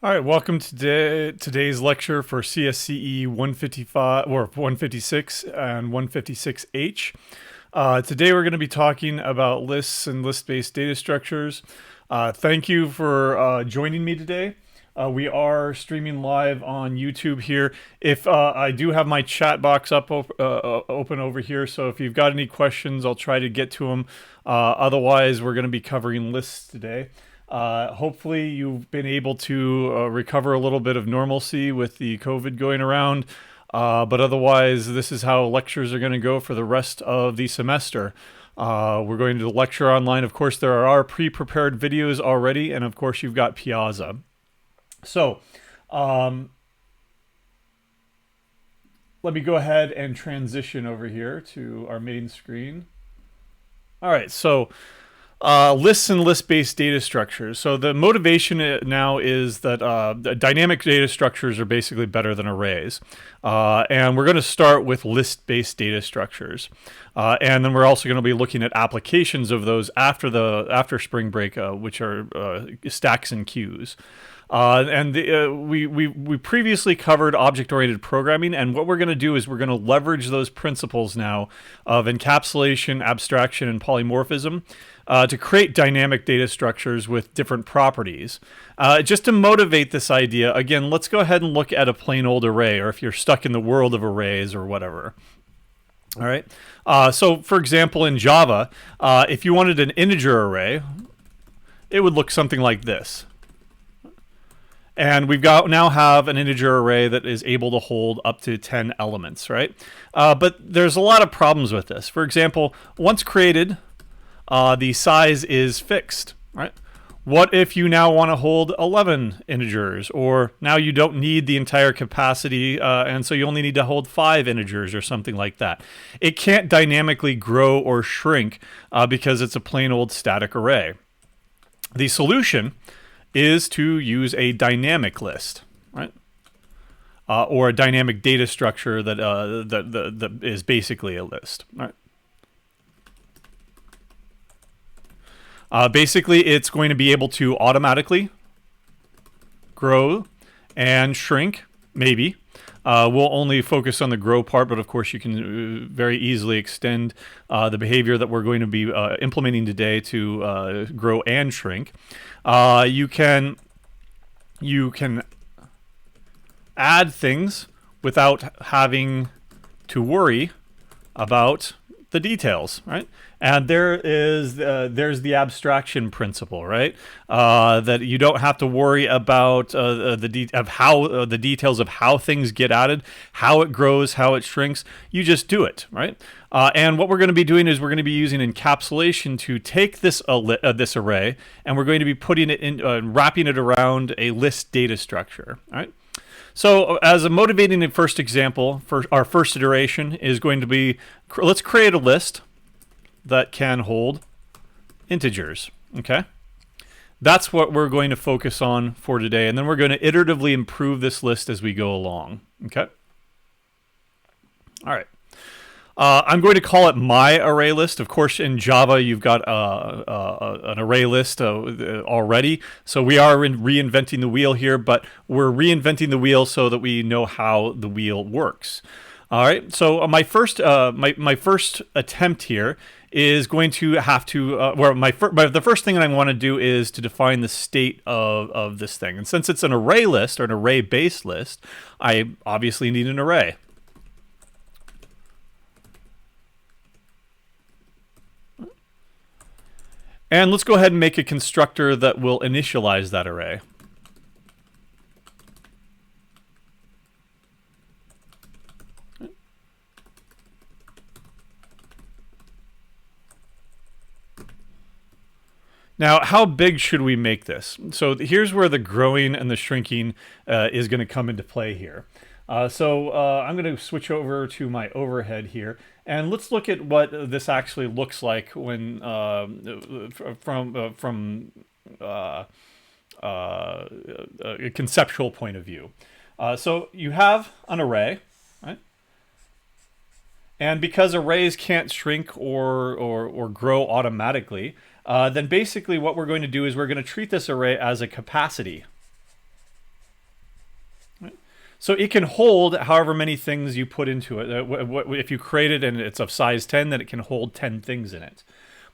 All right, welcome to today's lecture for CSCE 155 or 156 and 156H. Today we're going to be talking about lists and list-based data structures. Thank you for joining me today. We are streaming live on YouTube here. If I do have my chat box open over here, so if you've got any questions, I'll try to get to them. Otherwise, we're going to be covering lists today. Hopefully you've been able to recover a little bit of normalcy with the COVID going around. But otherwise, this is how lectures are going to go for the rest of the semester. We're going to lecture online. Of course, there are pre-prepared videos already. And of course, you've got Piazza. So let me go ahead and transition over here to our main screen. All right, so lists and list-based data structures. So the motivation now is that dynamic data structures are basically better than arrays. And we're going to start with list-based data structures. And then we're also going to be looking at applications of those after spring break, which are stacks and queues. We previously covered object-oriented programming, and what we're going to do is we're going to leverage those principles now of encapsulation, abstraction, and polymorphism to create dynamic data structures with different properties. Just to motivate this idea, again, let's go ahead and look at a plain old array, or if you're stuck in the world of arrays or whatever. All right. So, for example, in Java, if you wanted an integer array, it would look something like this. And we've now have an integer array that is able to hold up to 10 elements, right? But there's a lot of problems with this. For example, once created, the size is fixed, right? What if you now want to hold 11 integers, or now you don't need the entire capacity, and so you only need to hold 5 integers or something like that? It can't dynamically grow or shrink because it's a plain old static array. The solution is to use a dynamic list, right? Or a dynamic data structure that is basically a list, right? Basically, it's going to be able to automatically grow and shrink, maybe. We'll only focus on the grow part, but of course you can very easily extend the behavior that we're going to be implementing today to grow and shrink. You can add things without having to worry about the details, right? And there's the abstraction principle, right? That you don't have to worry about the details of how things get added, how it grows, how it shrinks. You just do it, right? And what we're going to be doing is we're going to be using encapsulation to take this array, and we're going to be putting it in, wrapping it around a list data structure, right? So as a motivating first example for our first iteration is going to be, let's create a list that can hold integers, okay? That's what we're going to focus on for today, and then we're going to iteratively improve this list as we go along, okay? All right. I'm going to call it my array list. Of course, in Java, you've got an array list already. So we are reinventing the wheel here, but we're reinventing the wheel so that we know how the wheel works. All right. So my first attempt here is going to have to, the first thing that I want to do is to define the state of this thing. And since it's an array list or an array-based list, I obviously need an array. And let's go ahead and make a constructor that will initialize that array. Now, how big should we make this? So here's where the growing and the shrinking is going to come into play here. So I'm going to switch over to my overhead here, and let's look at what this actually looks like when from a conceptual point of view. So you have an array, right? And because arrays can't shrink or grow automatically, then basically what we're going to do is we're going to treat this array as a capacity. So it can hold however many things you put into it. If you create it and it's of size 10, then it can hold 10 things in it.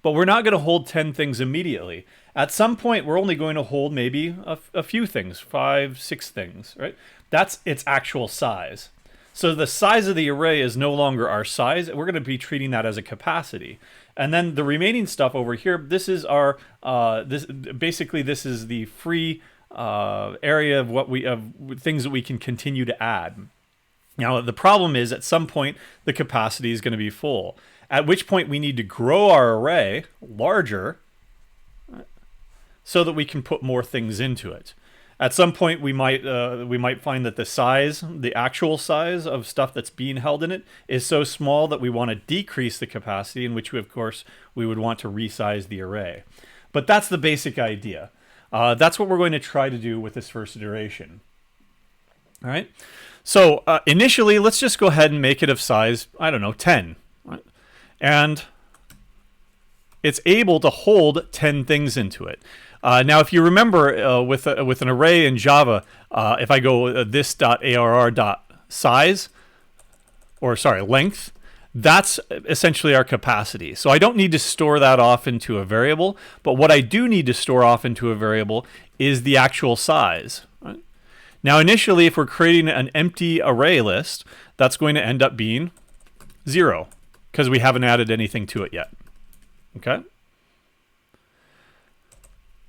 But we're not going to hold 10 things immediately. At some point, we're only going to hold maybe a few things, 5, 6 things, right? That's its actual size. So the size of the array is no longer our size. We're going to be treating that as a capacity. And then the remaining stuff over here, this is our, this is the free area of things that we can continue to add. Now, the problem is at some point, the capacity is going to be full, at which point we need to grow our array larger so that we can put more things into it. At some point, we might find that the size, the actual size of stuff that's being held in it is so small that we want to decrease the capacity, in which, of course, we would want to resize the array. But that's the basic idea. That's what we're going to try to do with this first iteration. All right. So initially, let's just go ahead and make it of size, I don't know, 10. Right? And it's able to hold 10 things into it. Now, if you remember with an array in Java, if I go this.arr.size, or sorry, length, that's essentially our capacity. So I don't need to store that off into a variable, but what I do need to store off into a variable is the actual size. Right? Now, initially, if we're creating an empty array list, that's going to end up being 0, because we haven't added anything to it yet. Okay?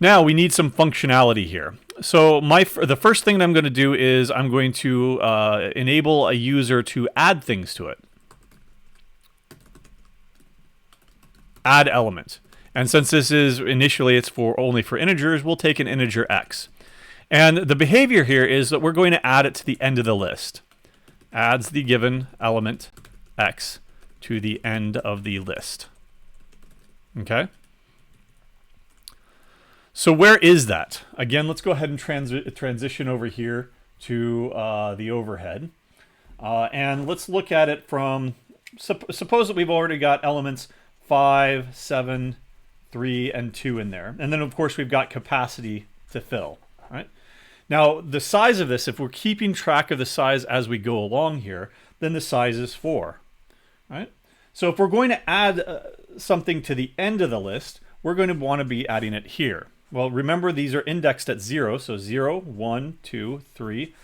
Now we need some functionality here. So the first thing that I'm going to do is I'm going to enable a user to add things to it. Add element. And since this is initially it's only for integers, we'll take an integer x. And the behavior here is that we're going to add it to the end of the list. Adds the given element x to the end of the list. Okay? So where is that? Again, let's go ahead and transition over here to the overhead. And let's look at it from, suppose that we've already got elements 5, 7, 3, and 2 in there. And then, of course, we've got capacity to fill. Right? Now, the size of this, if we're keeping track of the size as we go along here, then the size is 4. Right? So if we're going to add something to the end of the list, we're going to want to be adding it here. Well, remember, these are indexed at 0, so 0, 1, 2, 3.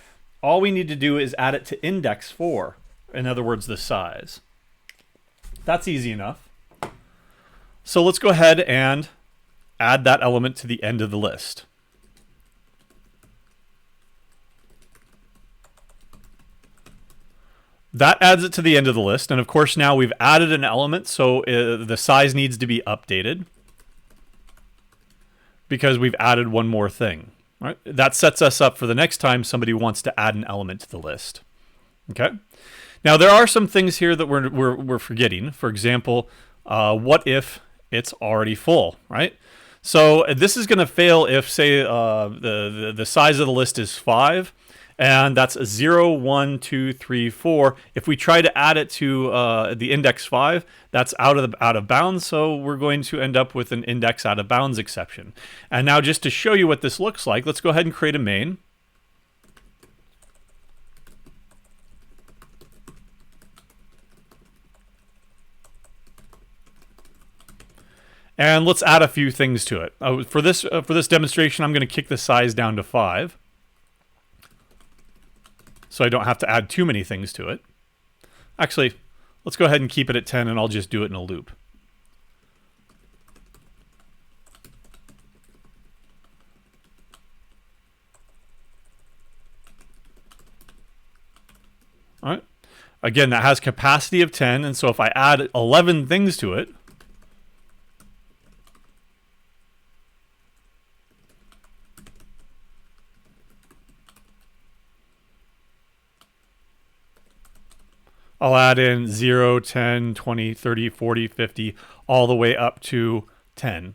All we need to do is add it to index 4, in other words, the size. That's easy enough. So let's go ahead and add that element to the end of the list. That adds it to the end of the list, and of course now we've added an element, so the size needs to be updated, because we've added one more thing. Right? That sets us up for the next time somebody wants to add an element to the list. Okay. Now there are some things here that we're forgetting. For example, what if it's already full? Right. So this is going to fail if, say, the size of the list is 5. And that's 0, 1, 2, 3, 4. If we try to add it to the index 5, that's out of bounds, so we're going to end up with an index out of bounds exception. And now just to show you what this looks like, let's go ahead and create a main. And let's add a few things to it. For this demonstration, I'm going to kick the size down to 5. So I don't have to add too many things to it. Actually, let's go ahead and keep it at 10, and I'll just do it in a loop. All right. Again, that has capacity of 10, and so if I add 11 things to it, I'll add in 0, 10, 20, 30, 40, 50, all the way up to 10,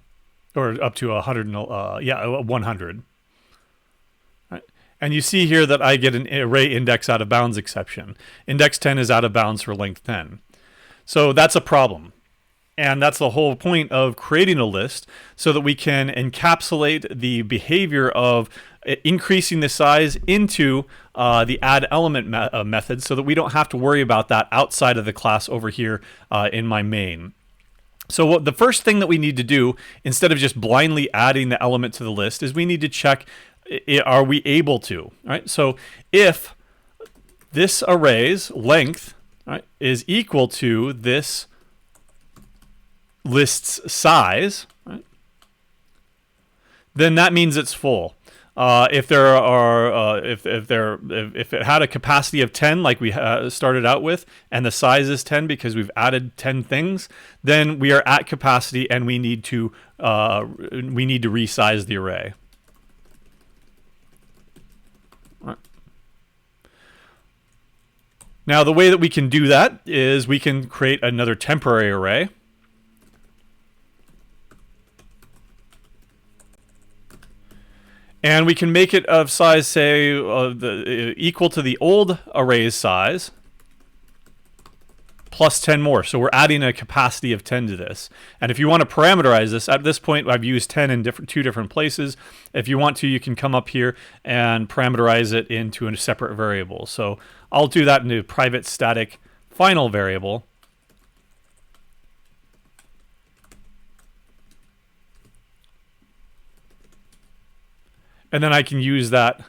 or up to 100. 100. Right. And you see here that I get an array index out of bounds exception. Index 10 is out of bounds for length 10. So that's a problem. And that's the whole point of creating a list, so that we can encapsulate the behavior of increasing the size into the add element method so that we don't have to worry about that outside of the class over here in my main. So the first thing that we need to do, instead of just blindly adding the element to the list, is we need to check, are we able to, right? So if this array's length, right, is equal to this list's size, right, then that means it's full. If it had a capacity of 10, like we started out with, and the size is 10 because we've added 10 things, then we are at capacity and we need to resize the array. Right. Now the way that we can do that is we can create another temporary array. And we can make it of size, say, equal to the old array's size, plus 10 more. So we're adding a capacity of 10 to this. And if you want to parameterize this, at this point I've used 10 in two different places. If you want to, you can come up here and parameterize it into a separate variable. So I'll do that in a private static final variable. And then I can use that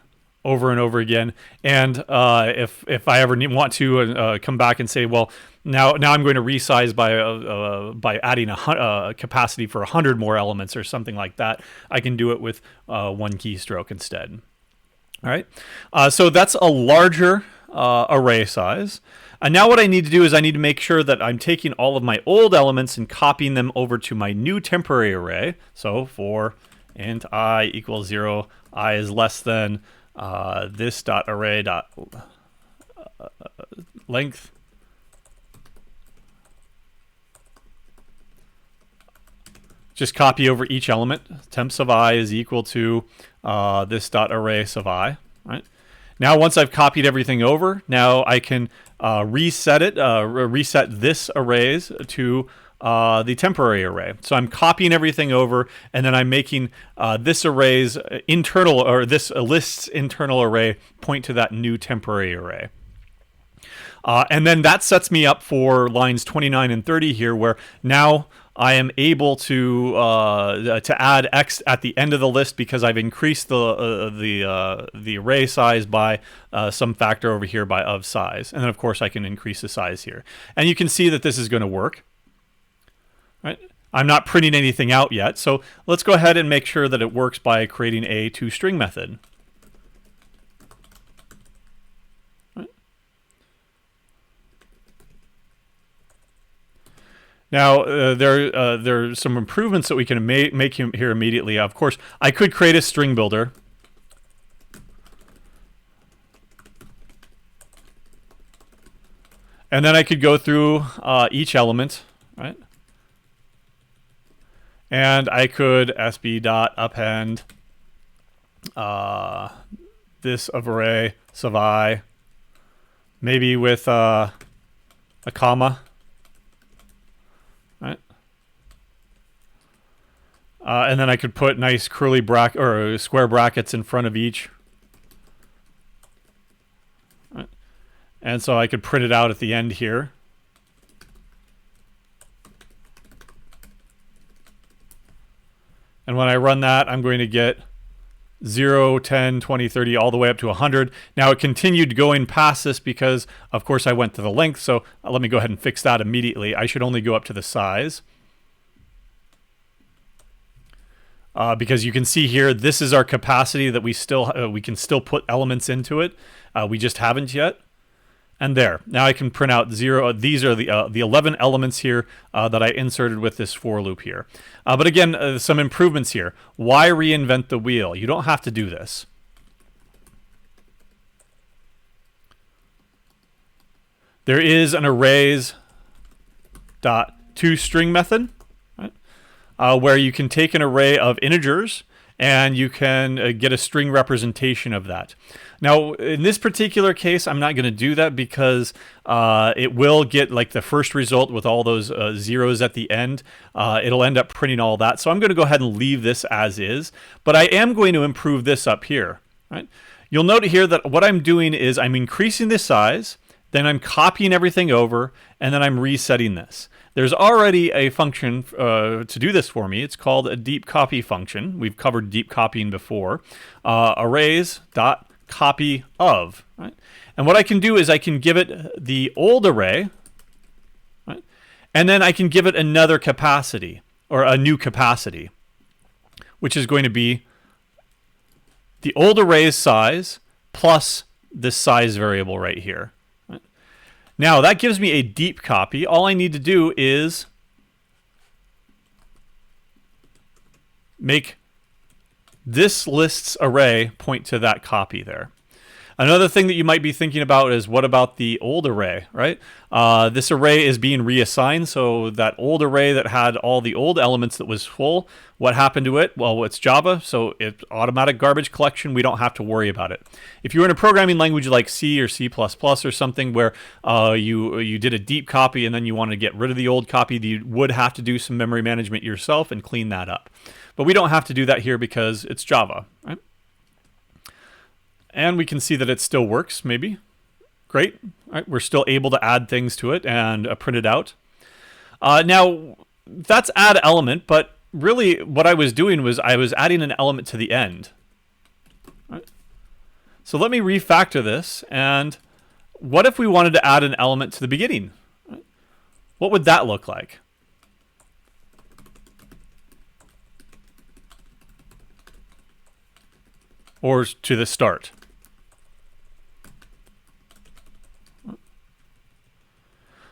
over and over again. And if I ever want to come back and say, well, now I'm going to resize by adding a capacity for 100 more elements or something like that, I can do it with one keystroke instead. All right. So that's a larger array size. And now what I need to do is I need to make sure that I'm taking all of my old elements and copying them over to my new temporary array. So for int I equals 0, I is less than this dot array dot length just copy over each element. Temps of I is equal to this dot array of I. Right. Now once I've copied everything over, now I can reset this arrays to the temporary array. So I'm copying everything over, and then I'm making this array's internal, or this list's internal array point to that new temporary array. And then that sets me up for lines 29 and 30 here, where now I am able to add X at the end of the list because I've increased the array size by some factor over here of size. And then of course I can increase the size here. And you can see that this is going to work. Right? I'm not printing anything out yet, so let's go ahead and make sure that it works by creating a toString method. Right? Now there are some improvements that we can make here immediately. Of course, I could create a string builder. And then I could go through each element, right? And I could sb.append this of array of I, maybe with a comma, right? And then I could put nice curly bracket or square brackets in front of each. Right? And so I could print it out at the end here. And when I run that, I'm going to get 0, 10, 20, 30, all the way up to 100. Now it continued going past this because, of course, I went to the length. So let me go ahead and fix that immediately. I should only go up to the size. Because you can see here, this is our capacity that we can still put elements into it. We just haven't yet. And there. Now I can print out 0. These are the 11 elements here that I inserted with this for loop here. But again, some improvements here. Why reinvent the wheel? You don't have to do this. There is an arrays dot toString method, right? Where you can take an array of integers and you can get a string representation of that. Now, in this particular case, I'm not going to do that because it will get like the first result with all those zeros at the end. It'll end up printing all that. So I'm going to go ahead and leave this as is. But I am going to improve this up here. right? You'll note here that what I'm doing is I'm increasing the size, then I'm copying everything over, and then I'm resetting this. There's already a function to do this for me. It's called a deep copy function. We've covered deep copying before. Arrays.copy of, right? And what I can do is I can give it the old array, right? And then I can give it another capacity, or a new capacity, which is going to be the old array's size plus this size variable right here. Right? Now that gives me a deep copy. All I need to do is make this list's array point to that copy there. Another thing that you might be thinking about is, what about the old array, right? This array is being reassigned, so that old array that had all the old elements that was full, what happened to it? Well, it's Java, so it's automatic garbage collection. We don't have to worry about it. If you were in a programming language like C or C++ or something where you did a deep copy and then you wanted to get rid of the old copy, you would have to do some memory management yourself and clean that up. But we don't have to do that here because it's Java, right? And we can see that it still works, maybe. Great. All right, we're still able to add things to it and print it out. Now, that's add element, but really what I was doing was I was adding an element to the end. Right? So let me refactor this, and what if we wanted to add an element to the beginning? Right? What would that look like? Or to the start?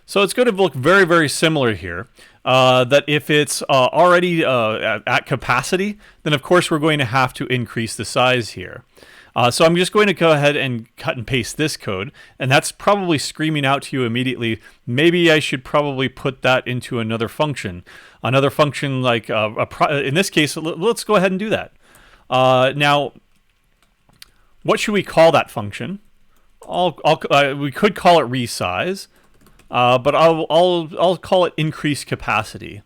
So it's going to look very, very similar here. That if it's already at capacity, then of course we're going to have to increase the size here. So I'm just going to go ahead and cut and paste this code, and that's probably screaming out to you immediately, maybe I should probably put that into another function. Another function like, in this case, let's go ahead and do that. Now, what should we call that function? We could call it resize. But I'll call it increase capacity.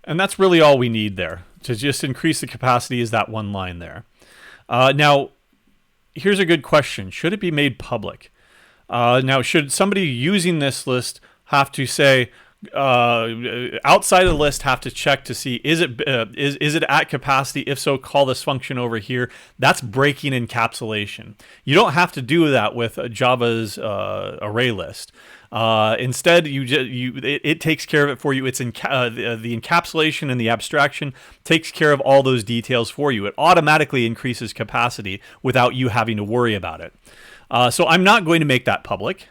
And that's really all we need there. To just increase the capacity is that one line there. Now, here's a good question. Should it be made public? Now, should somebody using this list have to say, outside of the list, have to check to see, is it at capacity? If so, call this function over here. That's breaking encapsulation. You don't have to do that with Java's array list. Instead, it takes care of it for you. It's the encapsulation and the abstraction takes care of all those details for you. It automatically increases capacity without you having to worry about it. So I'm not going to make that public.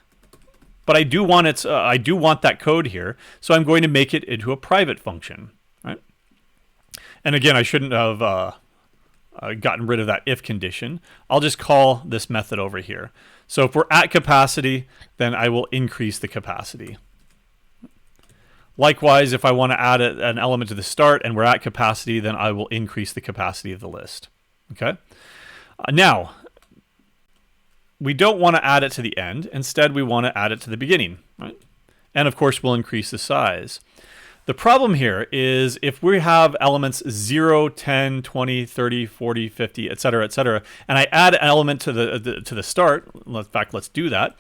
But I do want that code here, so I'm going to make it into a private function, right? And again, I shouldn't have gotten rid of that if condition. I'll just call this method over here. So if we're at capacity, then I will increase the capacity. Likewise, if I want to add an element to the start and we're at capacity, then I will increase the capacity of the list. Okay. Now, we don't want to add it to the end. Instead, we want to add it to the beginning, right? And of course, we'll increase the size. The problem here is if we have elements 0, 10, 20, 30, 40, 50, etc., and I add an element to the start. In fact, let's do that.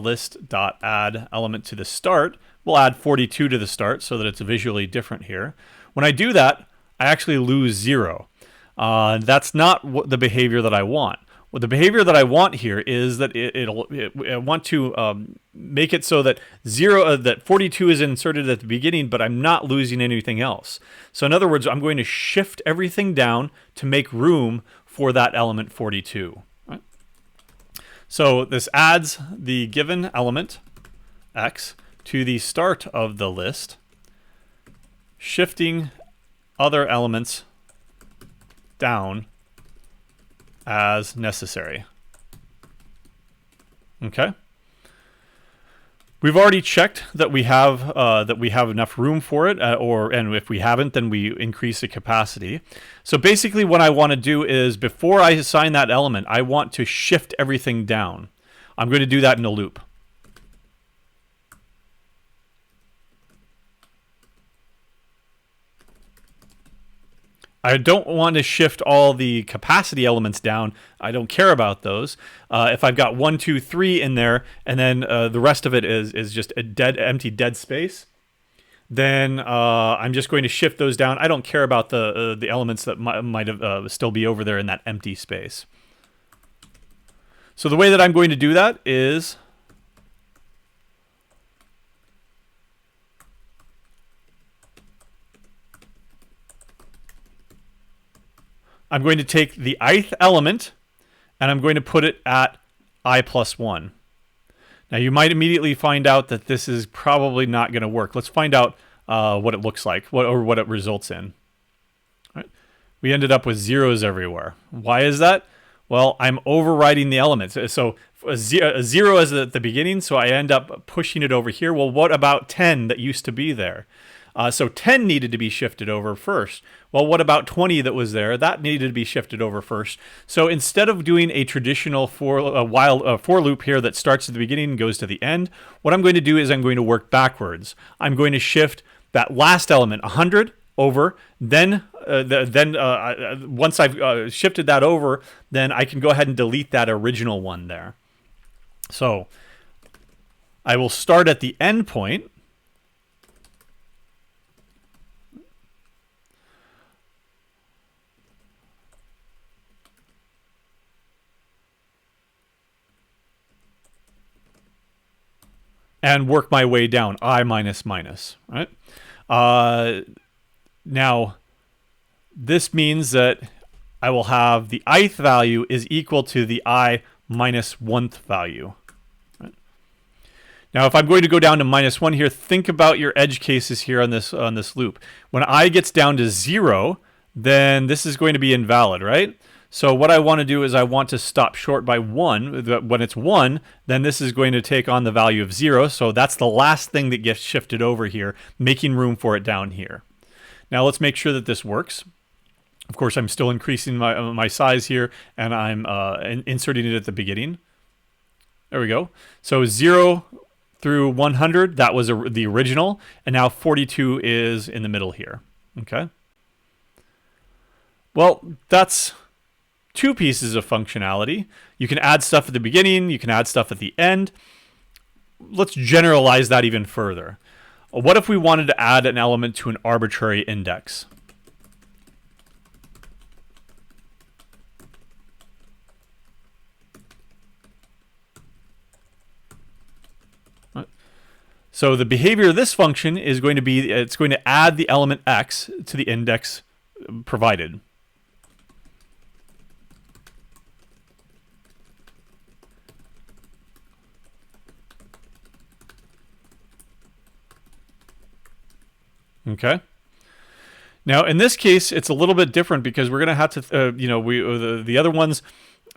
List.add element to the start. We'll add 42 to the start so that it's visually different here. When I do that, I actually lose 0. That's not the behavior that I want. Well, the behavior that I want here is that I want to make it so that 42 is inserted at the beginning, but I'm not losing anything else. So in other words, I'm going to shift everything down to make room for that element 42. Right? So this adds the given element x to the start of the list, shifting other elements down as necessary. Okay. We've already checked that we have enough room for it, and if we haven't, then we increase the capacity. So basically, what I want to do is before I assign that element, I want to shift everything down. I'm going to do that in a loop. I don't want to shift all the capacity elements down. I don't care about those. If I've got 1, 2, 3 in there, and then the rest of it is just a empty dead space, then I'm just going to shift those down. I don't care about the elements that might have still be over there in that empty space. So the way that I'm going to do that is I'm going to take the ith element and I'm going to put it at I plus 1. Now you might immediately find out that this is probably not going to work. Let's find out what it looks like, what it results in. All right. We ended up with zeros everywhere. Why is that? Well, I'm overriding the elements. So a zero is at the beginning, so I end up pushing it over here. Well, what about 10 that used to be there? So 10 needed to be shifted over first. Well, what about 20 that was there? That needed to be shifted over first. So instead of doing a traditional for loop here that starts at the beginning and goes to the end, what I'm going to do is I'm going to work backwards. I'm going to shift that last element, 100, over. Then once I've shifted that over, then I can go ahead and delete that original one there. So I will start at the end point. And work my way down, I minus minus, right? Now, this means that I will have the ith value is equal to the I minus 1th value. Right? Now, if I'm going to go down to minus 1 here, think about your edge cases here on this loop. When I gets down to 0, then this is going to be invalid, right? So what I want to do is I want to stop short by 1. When it's 1, then this is going to take on the value of 0. So that's the last thing that gets shifted over here, making room for it down here. Now let's make sure that this works. Of course, I'm still increasing my size here, and I'm inserting it at the beginning. There we go. So 0 through 100, that was the original, and now 42 is in the middle here. Okay. Well, that's two pieces of functionality. You can add stuff at the beginning, you can add stuff at the end. Let's generalize that even further. What if we wanted to add an element to an arbitrary index? So the behavior of this function is going to be, it's going to add the element x to the index provided. Okay. Now, in this case, it's a little bit different because we're going to have to, the other ones,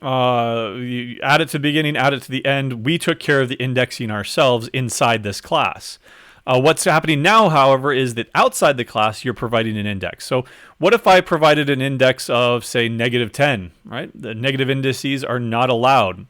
you add it to the beginning, add it to the end. We took care of the indexing ourselves inside this class. What's happening now, however, is that outside the class, you're providing an index. So what if I provided an index of, say, -10, right? The negative indices are not allowed.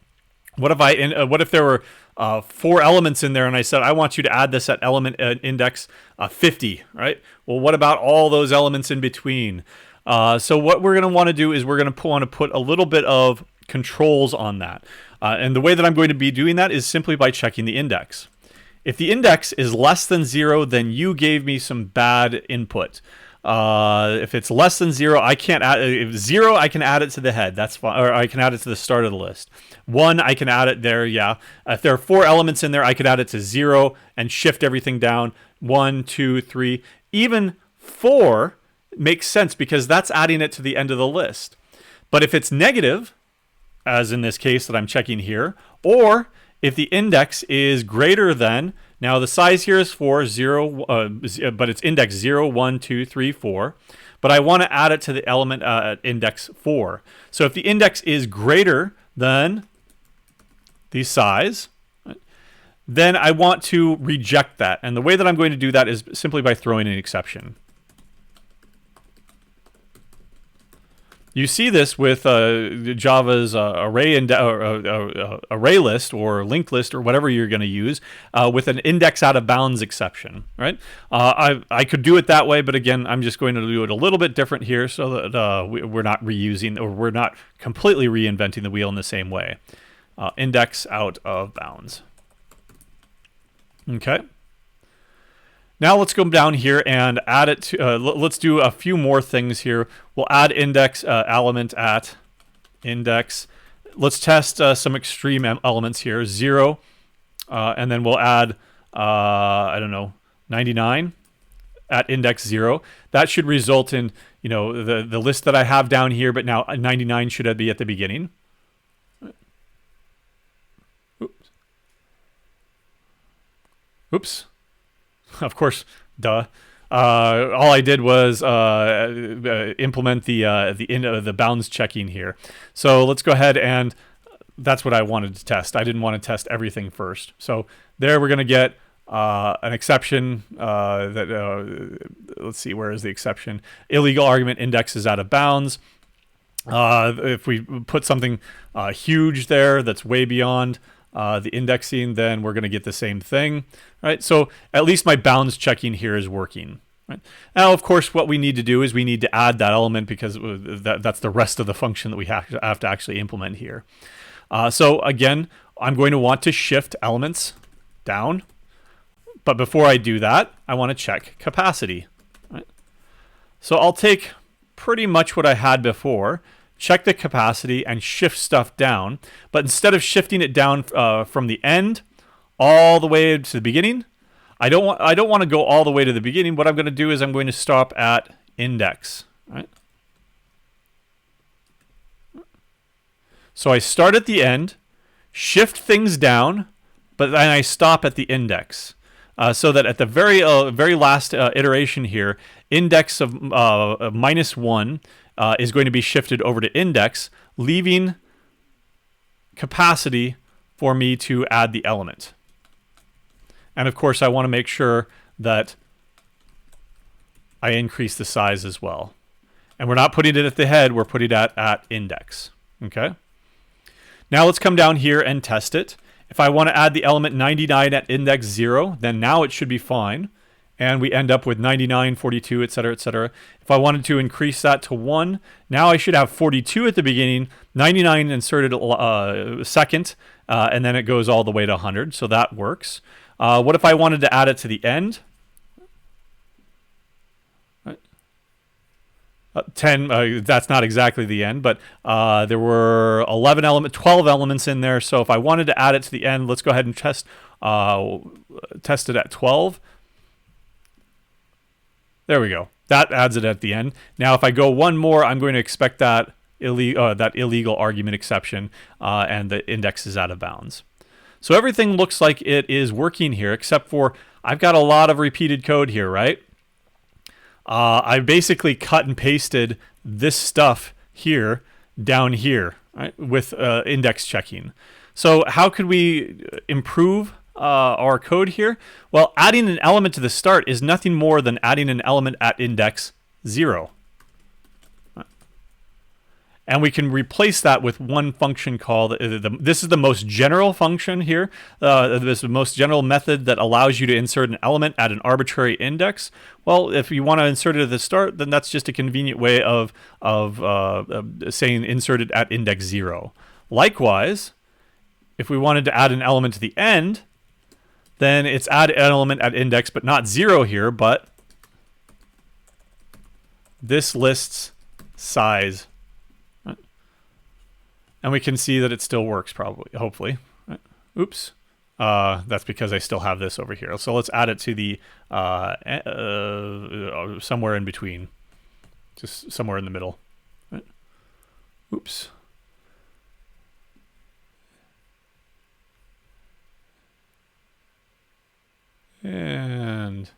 What if there were 4 elements in there and I said, I want you to add this at element index 50, right? Well, what about all those elements in between? So what we're going to want to do is we're going to want to put a little bit of controls on that. And the way that I'm going to be doing that is simply by checking the index. If the index is less than 0, then you gave me some bad input. If it's less than 0, I can't add. If 0, I can add it to the head. That's fine. Or I can add it to the start of the list. 1, I can add it there. Yeah. If there are 4 elements in there, I could add it to 0 and shift everything down. 1, 2, 3, even 4 makes sense because that's adding it to the end of the list. But if it's negative, as in this case that I'm checking here, or if the index is greater than, now the size here is 4, 0, but it's index 0, 1, 2, 3, 4. But I want to add it to the element at index 4. So if the index is greater than the size, then I want to reject that. And the way that I'm going to do that is simply by throwing an exception. You see this with Java's array list or linked list or whatever you're going to use with an index out of bounds exception, right? I could do it that way, but again, I'm just going to do it a little bit different here so that we're not reusing or we're not completely reinventing the wheel in the same way. Index out of bounds. Okay. Now let's go down here and add it to, let's do a few more things here. We'll add index element at index. Let's test some extreme elements here, 0, and then we'll add, I don't know, 99 at index 0. That should result in, you know, the list that I have down here, but now 99 should be at the beginning. Oops. Of course, duh. All I did was implement the bounds checking here. So let's go ahead and that's what I wanted to test. I didn't want to test everything first. So there we're going to get an exception let's see, where is the exception? Illegal argument index is out of bounds. If we put something huge there that's way beyond the indexing, then we're going to get the same thing, right? So at least my bounds checking here is working, right? Now, of course, what we need to do is we need to add that element because that's the rest of the function that we have to actually implement here. So again, I'm going to want to shift elements down, but before I do that, I want to check capacity, right? So I'll take pretty much what I had before, check the capacity and shift stuff down, but instead of shifting it down from the end all the way to the beginning, I don't want to go all the way to the beginning. What I'm going to do is I'm going to stop at index, right? So I start at the end, shift things down, but then I stop at the index. So that at the very last iteration here, index of -1 is going to be shifted over to index, leaving capacity for me to add the element. And of course, I want to make sure that I increase the size as well. And we're not putting it at the head, we're putting it at index. Okay? Now let's come down here and test it. If I want to add the element 99 at index 0, then now it should be fine. And we end up with 99, 42, etc., etc. If I wanted to increase that to 1, now I should have 42 at the beginning, 99 inserted second, and then it goes all the way to 100, so that works. What if I wanted to add it to the end? 10, that's not exactly the end, but there were 12 elements in there, so if I wanted to add it to the end, let's go ahead and test it at 12. There we go. That adds it at the end. Now, if I go one more, I'm going to expect that illegal argument exception, and the index is out of bounds. So everything looks like it is working here, except for I've got a lot of repeated code here, right? I basically cut and pasted this stuff here down here, right, with index checking. So how could we improve our code here? Well, adding an element to the start is nothing more than adding an element at index 0. And we can replace that with one function called, this is the most general function here. This is the most general method that allows you to insert an element at an arbitrary index. Well, if you want to insert it at the start, then that's just a convenient way of saying insert it at index 0. Likewise, if we wanted to add an element to the end, then it's add an element at index, but not 0 here, but this list's size. And we can see that it still works, probably, hopefully. Right. Oops. That's because I still have this over here. So let's add it to the somewhere in between, just somewhere in the middle. Right. Oops. And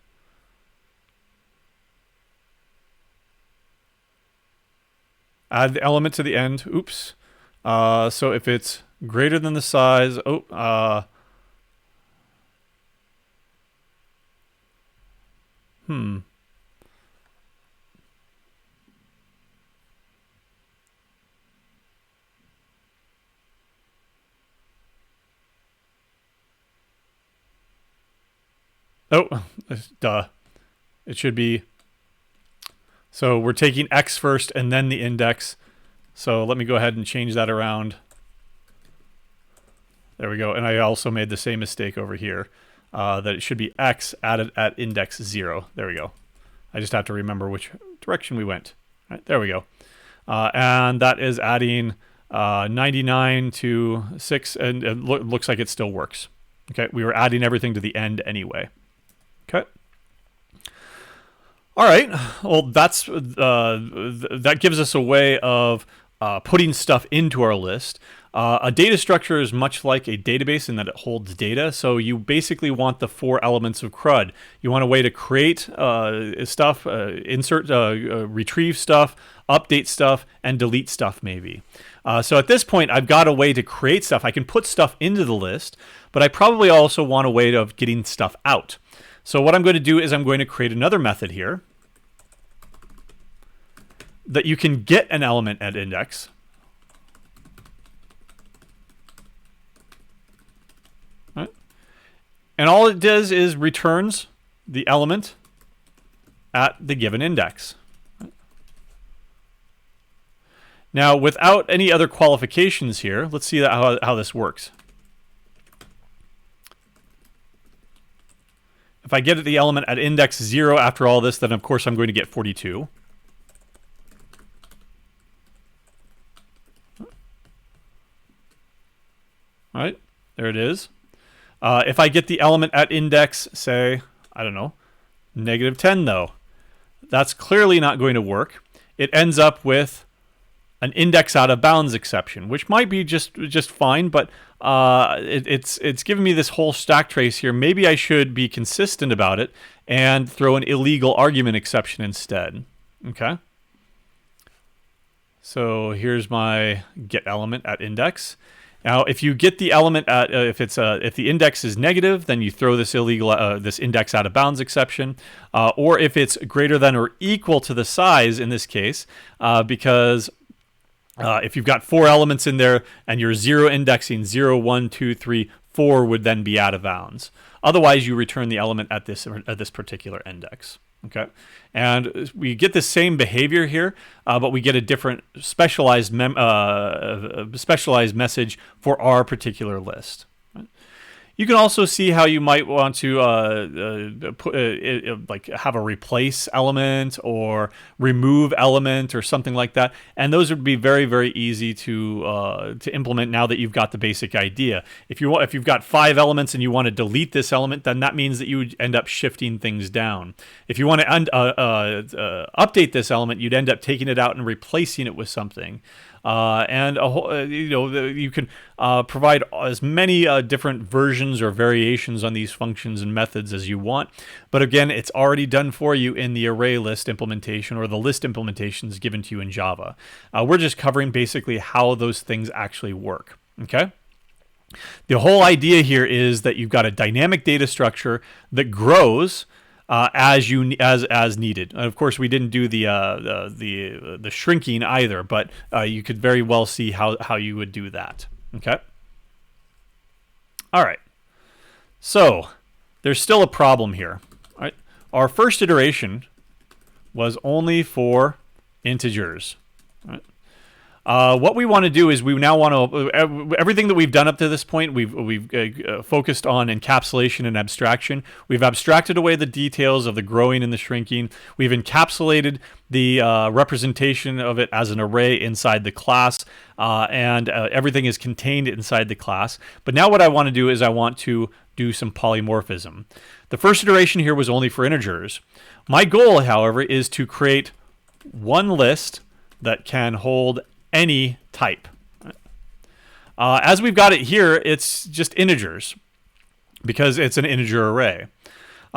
add the element to the end. Oops. So if it's greater than the size, Oh, duh. It should be. So we're taking X first and then the index. So let me go ahead and change that around. There we go. And I also made the same mistake over here. That it should be X added at index 0. There we go. I just have to remember which direction we went. All right, there we go. And that is adding 99 to 6, and it looks like it still works. Okay, we were adding everything to the end anyway. Okay. All right. Well, that's that gives us a way of putting stuff into our list. A data structure is much like a database in that it holds data. So you basically want the 4 elements of CRUD. You want a way to create stuff, insert, retrieve stuff, update stuff, and delete stuff maybe. So at this point, I've got a way to create stuff. I can put stuff into the list, but I probably also want a way of getting stuff out. So what I'm going to do is I'm going to create another method here that you can get an element at index. Right? And all it does is returns the element at the given index. Right? Now, without any other qualifications here, let's see how this works. If I get the element at index 0 after all this, then of course I'm going to get 42. All right, there it is. If I get the element at index, say, I don't know, -10 though, that's clearly not going to work. It ends up with an index out of bounds exception, which might be just fine, but it's giving me this whole stack trace here. Maybe I should be consistent about it and throw an illegal argument exception instead. Okay. So here's my get element at index. Now, if you get the element at if the index is negative, then you throw this illegal this index out of bounds exception, or if it's greater than or equal to the size in this case, because if you've got 4 elements in there and you're 0 indexing, 0, 1, 2, 3, 4 would then be out of bounds. Otherwise, you return the element at this particular index. Okay, and we get the same behavior here, but we get a different specialized message for our particular list. You can also see how you might want to like have a replace element or remove element or something like that, and those would be very, very easy to implement now that you've got the basic idea. If you've got 5 elements and you want to delete this element, then that means that you would end up shifting things down. If you want to update this element, you'd end up taking it out and replacing it with something. And you can provide as many different versions or variations on these functions and methods as you want. But again, it's already done for you in the ArrayList implementation or the list implementations given to you in Java. We're just covering basically how those things actually work. Okay. The whole idea here is that you've got a dynamic data structure that grows as needed. And of course, we didn't do the shrinking either, but you could very well see how you would do that. Okay. All right. So there's still a problem here. All right. Our first iteration was only for integers. All right. What we want to do is we now want to everything that we've done up to this point. We've focused on encapsulation and abstraction. We've abstracted away the details of the growing and the shrinking. We've encapsulated the representation of it as an array inside the class, and everything is contained inside the class. But now what I want to do is I want to do some polymorphism. The first iteration here was only for integers. My goal, however, is to create one list that can hold any type. As we've got it here, it's just integers because it's an integer array.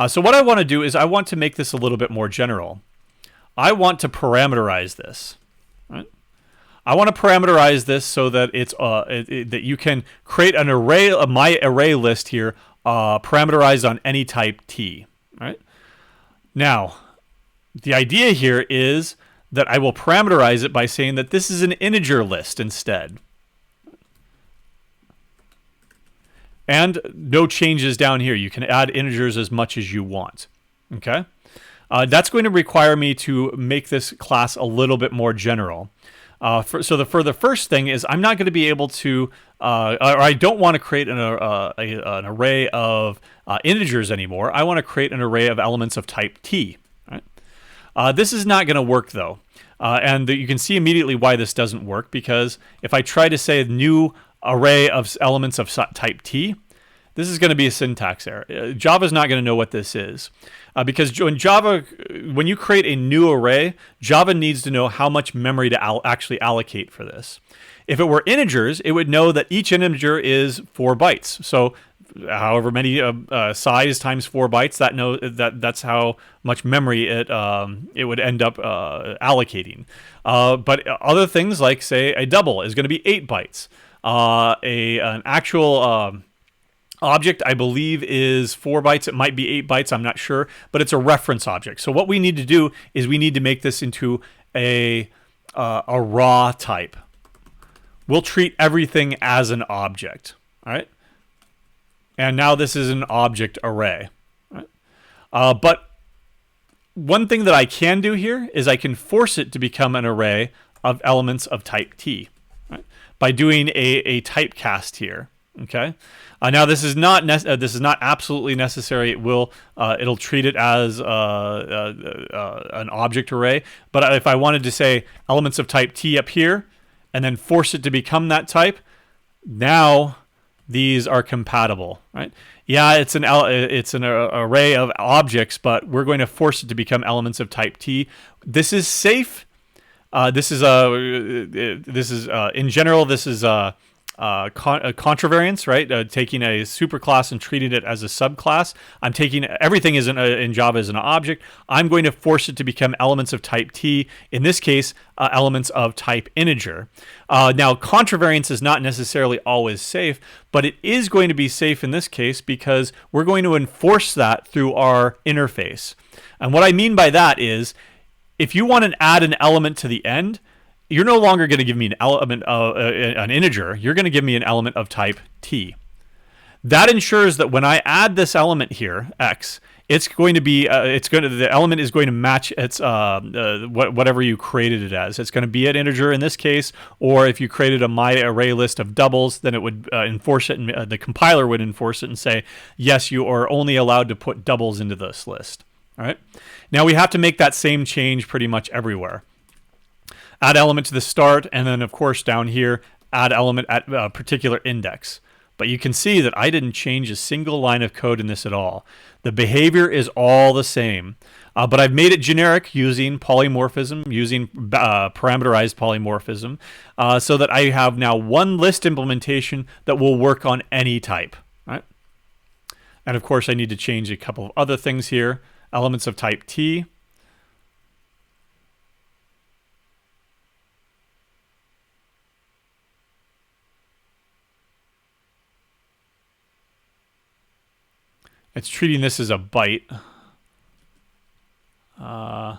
So what I want to do is I want to make this a little bit more general. I want to parameterize this. Right? I want to parameterize this so that it's that you can create an array, my array list here, parameterized on any type t. Right? Now, the idea here is that I will parameterize it by saying that this is an integer list instead. And no changes down here. You can add integers as much as you want. Okay? That's going to require me to make this class a little bit more general. For the first thing is I'm not going to be able to, or I don't want to create an array of integers anymore. I want to create an array of elements of type T. Right? This is not going to work though. And you can see immediately why this doesn't work, because if I try to say a new array of elements of type T, this is going to be a syntax error. Java's not going to know what this is. Because in Java, when you create a new array, Java needs to know how much memory to actually allocate for this. If it were integers, it would know that each integer is 4 bytes. So however many size times 4 bytes, that's how much memory it would end up allocating. But other things like, say, a double is going to be 8 bytes. An actual object, I believe, is 4 bytes. It might be 8 bytes. I'm not sure, but it's a reference object. So what we need to do is we need to make this into a raw type. We'll treat everything as an object. All right. And now this is an object array. Right? But one thing that I can do here is I can force it to become an array of elements of type T, right? By doing a typecast here. Okay. Now this is not absolutely necessary. It'll treat it as an object array. But if I wanted to say elements of type T up here, and then force it to become that type, now these are compatible, right? Yeah, it's an array of objects, but we're going to force it to become elements of type T. This is safe. This is in general, this is a contravariance, right? Taking a superclass and treating it as a subclass. I'm taking everything in Java as an object. I'm going to force it to become elements of type T. In this case, elements of type integer. Now, contravariance is not necessarily always safe, but it is going to be safe in this case because we're going to enforce that through our interface. And what I mean by that is, if you want to add an element to the end, you're no longer going to give me an element of an integer. You're going to give me an element of type T. That ensures that when I add this element here, x, it's going to be the element is going to match its whatever you created it as. It's going to be an integer in this case, or if you created a my array list of doubles, then it would enforce it, and the compiler would enforce it and say, yes, you are only allowed to put doubles into this list. All right. Now we have to make that same change pretty much everywhere. Add element to the start, and then of course down here, add element at a particular index. But you can see that I didn't change a single line of code in this at all. The behavior is all the same, but I've made it generic using polymorphism, using parameterized polymorphism, so that I have now one list implementation that will work on any type. Right? And of course I need to change a couple of other things here. Elements of type T. It's treating this as a byte. Let's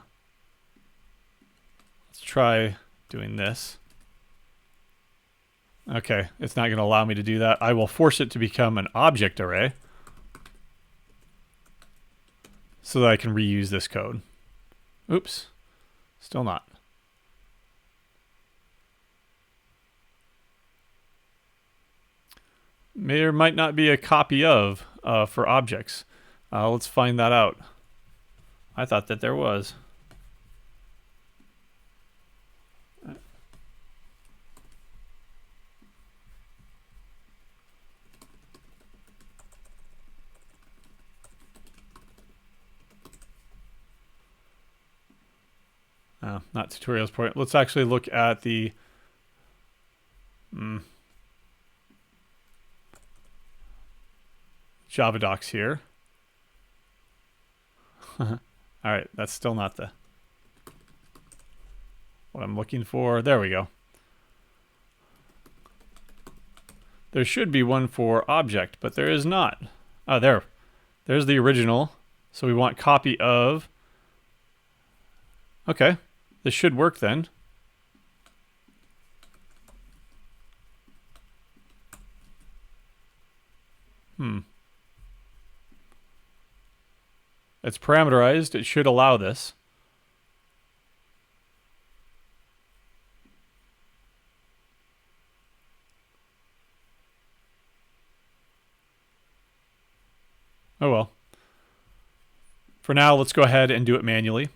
try doing this. Okay, it's not going to allow me to do that. I will force it to become an object array so that I can reuse this code. Oops, still not. May or might not be a copy of for objects. Let's find that out. I thought that there was. Not tutorials point. Let's actually look at the Java docs here. All right, that's still not what I'm looking for. There we go. There should be one for object, but there is not. Oh, there's the original. So we want copy of Okay, this should work then. It's parameterized. It should allow this. Oh well. For now, let's go ahead and do it manually.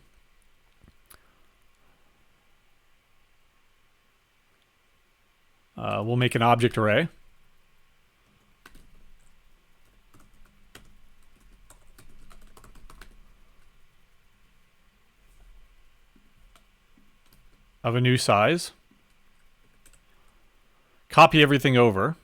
We'll make an object array. Of a new size. Copy everything over.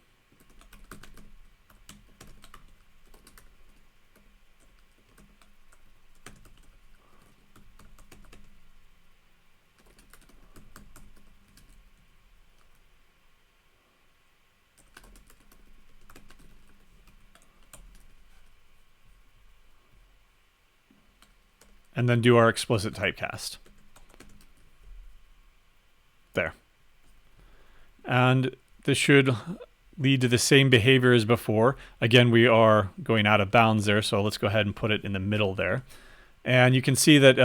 And then do our explicit typecast. There. And this should lead to the same behavior as before. Again, we are going out of bounds there, so let's go ahead and put it in the middle there. And you can see that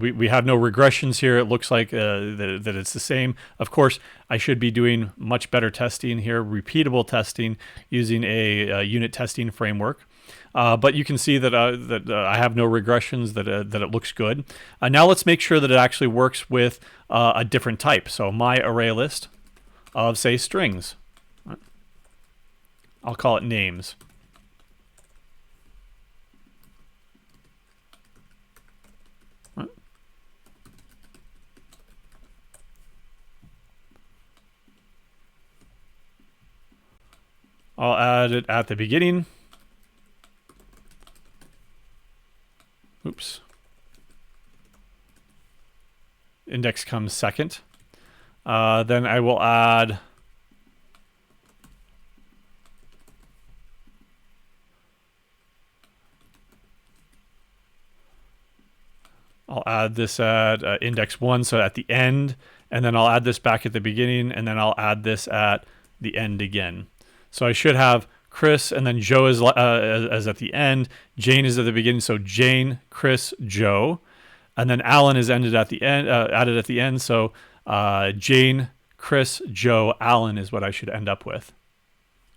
we have no regressions here. It looks like that it's the same. Of course, I should be doing much better testing here, repeatable testing using a unit testing framework. But you can see that I have no regressions, that it looks good. Now let's make sure that it actually works with a different type. So my array list of, say, strings. I'll call it names. I'll add it at the beginning. Oops. Index comes second. Then I will add this at index 1, so at the end, and then I'll add this back at the beginning, and then I'll add this at the end again. So I should have Chris, and then Joe is as at the end. Jane is at the beginning, so Jane, Chris, Joe, and then Alan is ended at the end, added at the end. So Jane, Chris, Joe, Alan is what I should end up with.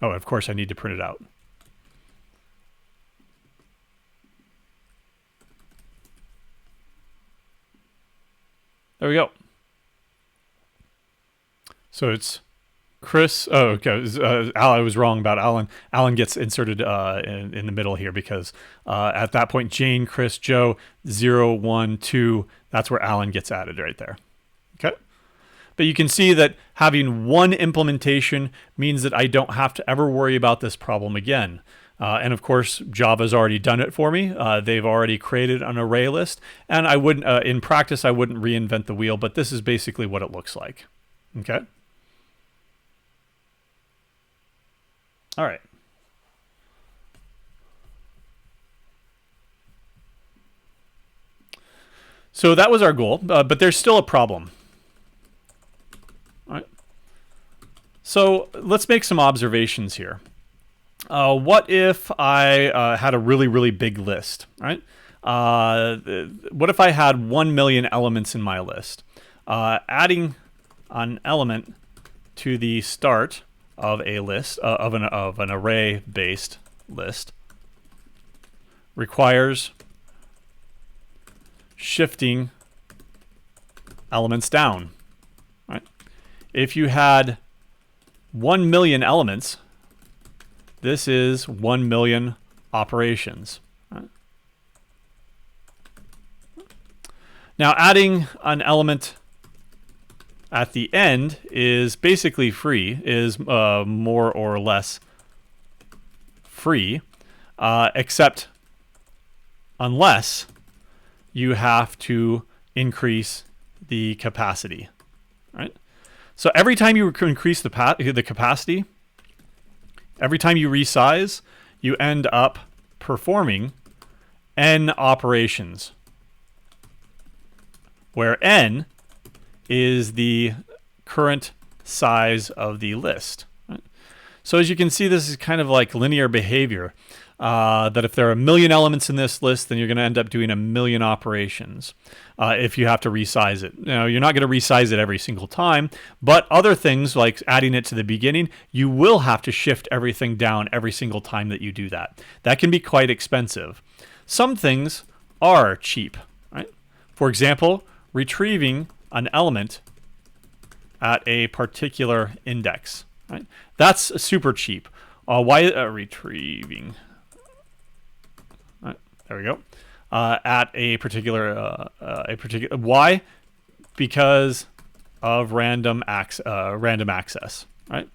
Oh, of course I need to print it out. There we go. So it's Chris. Oh, okay. I was wrong about Alan. Alan gets inserted in the middle here because at that point, Jane, Chris, Joe, 0, 1, 2. That's where Alan gets added right there. Okay. But you can see that having one implementation means that I don't have to ever worry about this problem again. And of course, Java's already done it for me. They've already created an array list. And I wouldn't, in practice, I wouldn't reinvent the wheel, but this is basically what it looks like. Okay. All right. So that was our goal, but there's still a problem. All right. So let's make some observations here. What if I had a really, really big list, right? What if I had 1 million elements in my list? Adding an element to the start of a list, of an array-based list, requires shifting elements down, right? If you had 1 million elements, this is 1 million operations. Right? Now, adding an element at the end is basically free, is more or less free, except unless you have to increase the capacity. Right? So every time you increase the capacity, every time you resize, you end up performing n operations. where n is the current size of the list. Right? So as you can see, this is kind of like linear behavior. That if there are 1 million elements in this list, then you're going to end up doing 1 million operations if you have to resize it. Now, you're not going to resize it every single time, but other things like adding it to the beginning, you will have to shift everything down every single time that you do that. That can be quite expensive. Some things are cheap, right? For example, retrieving an element at a particular index, right? That's super cheap. Why retrieving? There we go. At a particular why? Because of random access, right?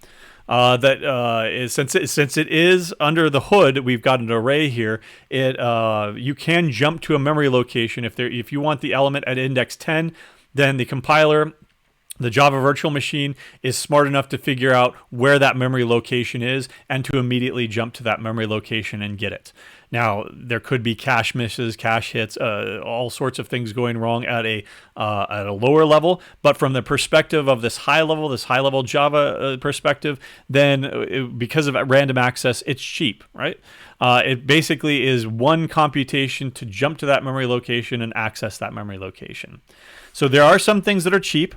Since it is under the hood, we've got an array here. You can jump to a memory location if you want the element at index 10. Then the compiler, the Java virtual machine, is smart enough to figure out where that memory location is and to immediately jump to that memory location and get it. Now, there could be cache misses, cache hits, all sorts of things going wrong at a lower level. But from the perspective of this high level Java perspective, then because of random access, it's cheap, right? It basically is one computation to jump to that memory location and access that memory location. So there are some things that are cheap.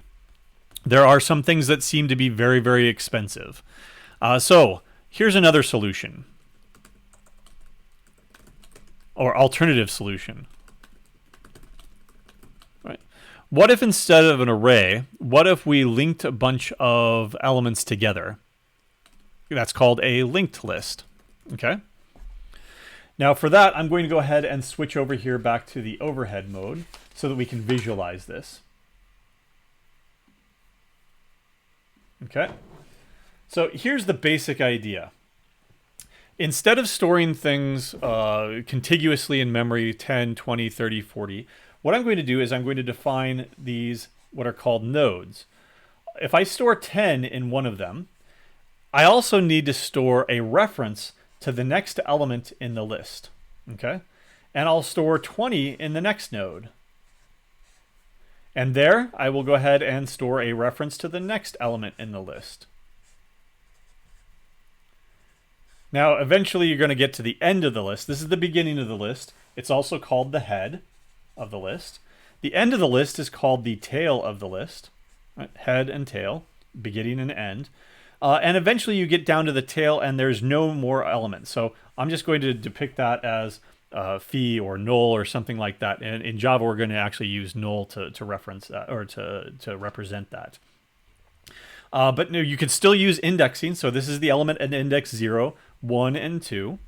There are some things that seem to be very, very expensive. So here's another solution, or alternative solution. Right? What if instead of an array, what if we linked a bunch of elements together? That's called a linked list. Okay. Now for that, I'm going to go ahead and switch over here back to the overhead mode so that we can visualize this. Okay. So here's the basic idea. Instead of storing things contiguously in memory, 10, 20, 30, 40, what I'm going to do is I'm going to define these, what are called nodes. If I store 10 in one of them, I also need to store a reference to the next element in the list. Okay? And I'll store 20 in the next node. And there, I will go ahead and store a reference to the next element in the list. Now, eventually you're going to get to the end of the list. This is the beginning of the list. It's also called the head of the list. The end of the list is called the tail of the list. Right? Head and tail, beginning and end. And eventually you get down to the tail and there's no more elements. So I'm just going to depict that as phi or null or something like that. And in Java, we're going to actually use null to reference that, or to represent that. But no, you could still use indexing. So this is the element at index 0, 1, and 2.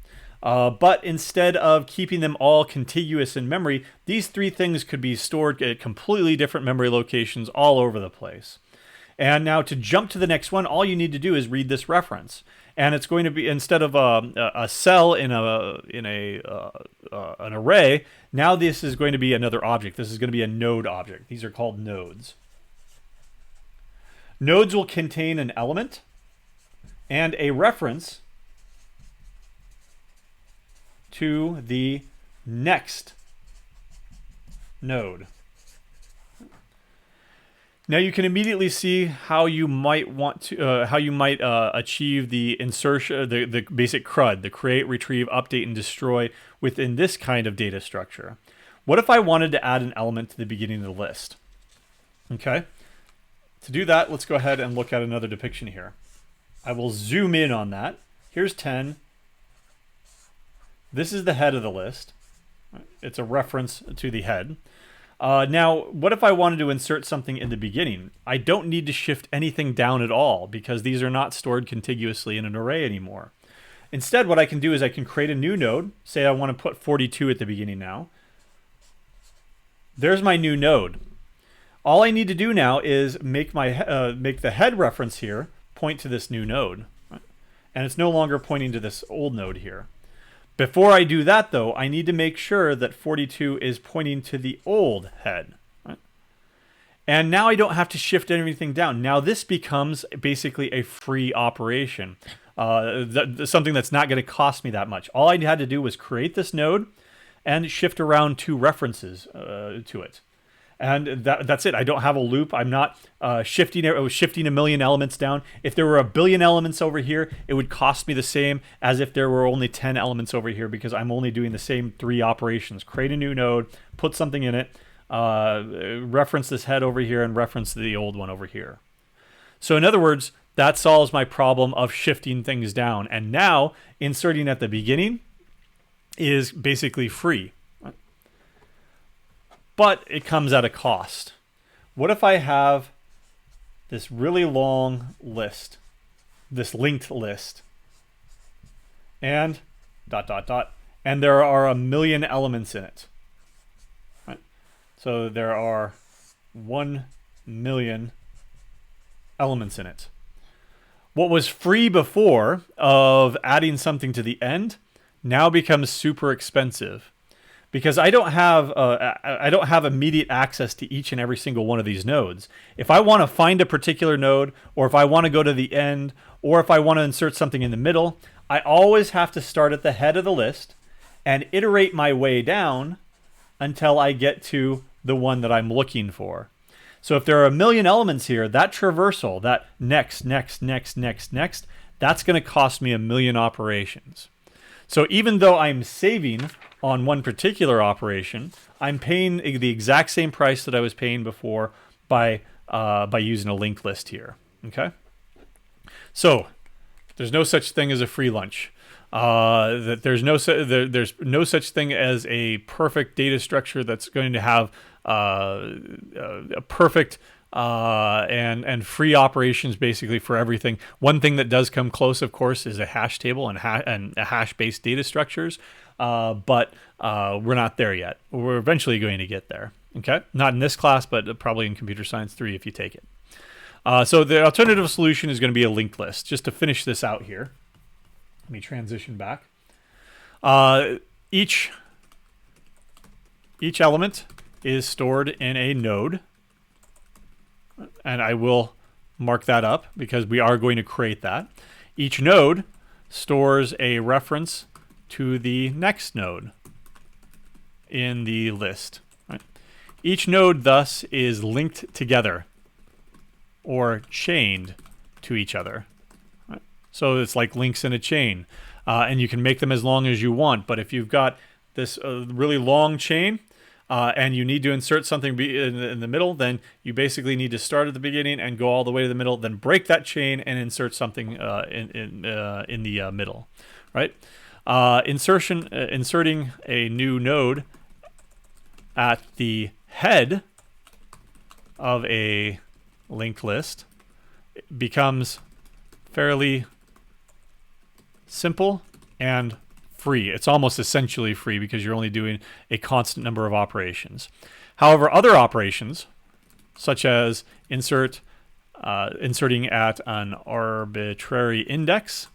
But instead of keeping them all contiguous in memory, these three things could be stored at completely different memory locations all over the place. And now to jump to the next one, all you need to do is read this reference. And it's going to be, instead of a cell in an array, now this is going to be another object. This is going to be a node object. These are called nodes. Nodes will contain an element and a reference to the next node. Now you can immediately see how you might want to achieve the insertion, the basic CRUD, the create, retrieve, update, and destroy within this kind of data structure. What if I wanted to add an element to the beginning of the list? Okay. To do that, let's go ahead and look at another depiction here. I will zoom in on that. Here's 10. This is the head of the list. It's a reference to the head. Now, what if I wanted to insert something in the beginning? I don't need to shift anything down at all because these are not stored contiguously in an array anymore. Instead, what I can do is I can create a new node. Say I want to put 42 at the beginning now. There's my new node. All I need to do now is make the head reference here point to this new node. Right? And it's no longer pointing to this old node here. Before I do that, though, I need to make sure that 42 is pointing to the old head. Right? And now I don't have to shift anything down. Now this becomes basically a free operation, something that's not going to cost me that much. All I had to do was create this node and shift around two references to it. And that's it. I don't have a loop. I'm not shifting a million elements down. If there were a billion elements over here, it would cost me the same as if there were only 10 elements over here, because I'm only doing the same 3 operations. Create a new node, put something in it, reference this head over here, and reference the old one over here. So in other words, that solves my problem of shifting things down. And now inserting at the beginning is basically free. But it comes at a cost. What if I have this really long list, this linked list, and ... and there are a million elements in it. Right? So there are 1 million elements in it. What was free before of adding something to the end now becomes super expensive, because I don't have immediate access to each and every single one of these nodes. If I want to find a particular node, or if I want to go to the end, or if I want to insert something in the middle, I always have to start at the head of the list and iterate my way down until I get to the one that I'm looking for. So if there are a million elements here, that traversal, that next, that's going to cost me a million operations. So even though I'm saving on one particular operation, I'm paying the exact same price that I was paying before by using a linked list here. Okay. So there's no such thing as a free lunch. There's no such thing as a perfect data structure that's going to have a perfect and free operations basically for everything. One thing that does come close, of course, is a hash table and hash-based data structures, but we're not there yet. We're eventually going to get there. Okay, not in this class, but probably in Computer Science 3 if you take it. So the alternative solution is going to be a linked list. Just to finish this out here, let me transition back. Each element is stored in a node, and I will mark that up because we are going to create that. Each node stores a reference to the next node in the list. Right? Each node thus is linked together or chained to each other. Right? So it's like links in a chain, and you can make them as long as you want. But if you've got this really long chain, and you need to insert something in the middle, then you basically need to start at the beginning and go all the way to the middle, then break that chain and insert something in the middle, right? Inserting a new node at the head of a linked list becomes fairly simple and free. It's almost essentially free because you're only doing a constant number of operations. However, other operations, such as inserting at an arbitrary index,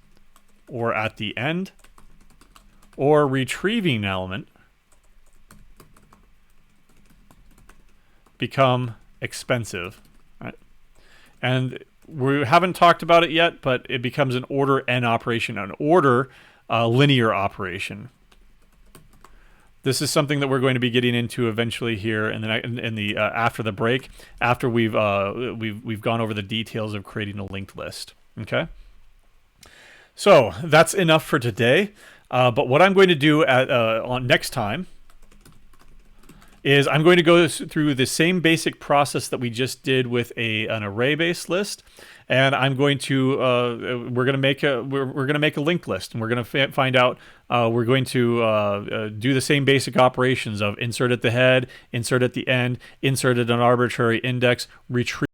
or at the end, or retrieving an element, become expensive. Right? And we haven't talked about it yet, but it becomes an order n operation, an order linear operation. This is something that we're going to be getting into eventually here in the after the break, after we've gone over the details of creating a linked list. Okay. So that's enough for today. But what I'm going to do on next time is I'm going to go through the same basic process that we just did with an array-based list, and I'm going to we're going to make a linked list, and we're going to find out we're going to do the same basic operations of insert at the head, insert at the end, insert at an arbitrary index, retrieve